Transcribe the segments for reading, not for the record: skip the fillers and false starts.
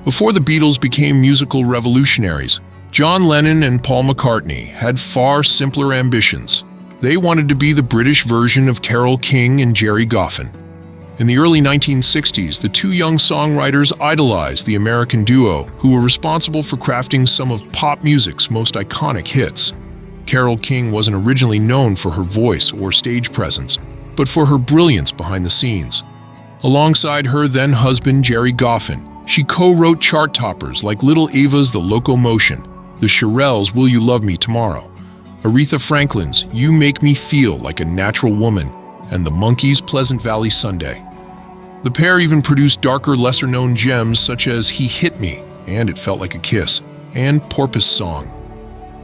Before the Beatles became musical revolutionaries, John Lennon and Paul McCartney had far simpler ambitions. They wanted to be the British version of Carole King and Gerry Goffin. In the early 1960s, the two young songwriters idolized the American duo, who were responsible for crafting some of pop music's most iconic hits. Carole King wasn't originally known for her voice or stage presence, but for her brilliance behind the scenes. Alongside her then-husband Gerry Goffin, she co-wrote chart toppers like Little Eva's The Locomotion, the Shirelles' Will You Love Me Tomorrow, Aretha Franklin's You Make Me Feel Like a Natural Woman, and the Monkees' Pleasant Valley Sunday. The pair even produced darker, lesser-known gems such as He Hit Me, and It Felt Like a Kiss, and Porpoise Song.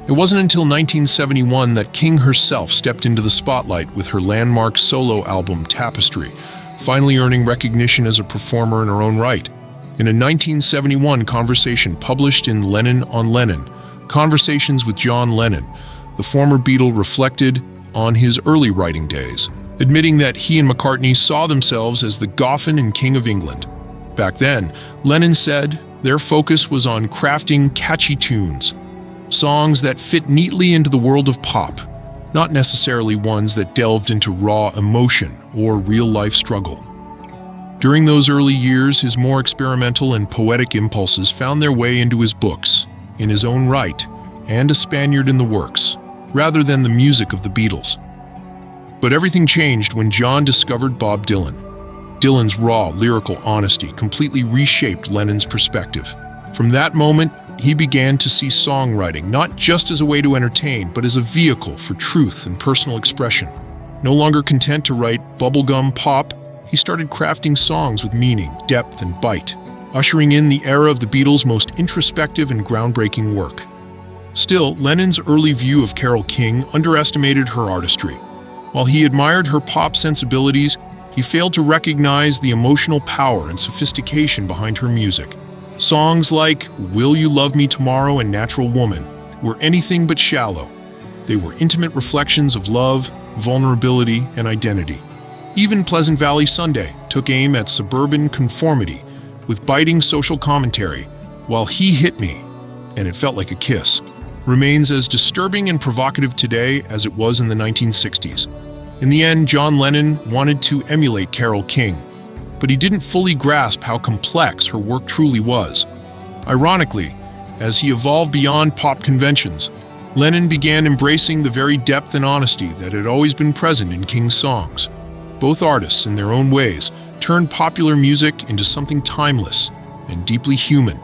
It wasn't until 1971 that King herself stepped into the spotlight with her landmark solo album Tapestry, finally earning recognition as a performer in her own right. In a 1971 conversation published in Lennon on Lennon, Conversations with John Lennon, the former Beatle reflected on his early writing days, admitting that he and McCartney saw themselves as the Goffin and King of England. Back then, Lennon said their focus was on crafting catchy tunes, songs that fit neatly into the world of pop, not necessarily ones that delved into raw emotion or real-life struggle. During those early years, his more experimental and poetic impulses found their way into his books, in his own right, and A Spaniard in the Works, rather than the music of the Beatles. But everything changed when John discovered Bob Dylan. Dylan's raw, lyrical honesty completely reshaped Lennon's perspective. From that moment, he began to see songwriting not just as a way to entertain, but as a vehicle for truth and personal expression. No longer content to write bubblegum pop, he started crafting songs with meaning, depth, and bite, ushering in the era of the Beatles' most introspective and groundbreaking work. Still, Lennon's early view of Carole King underestimated her artistry. While he admired her pop sensibilities, he failed to recognize the emotional power and sophistication behind her music. Songs like Will You Love Me Tomorrow and Natural Woman were anything but shallow. They were intimate reflections of love, vulnerability, and identity. Even Pleasant Valley Sunday took aim at suburban conformity with biting social commentary, while He Hit Me, and It Felt Like a Kiss, remains as disturbing and provocative today as it was in the 1960s. In the end, John Lennon wanted to emulate Carole King, but he didn't fully grasp how complex her work truly was. Ironically, as he evolved beyond pop conventions, Lennon began embracing the very depth and honesty that had always been present in King's songs. Both artists, in their own ways, turned popular music into something timeless and deeply human.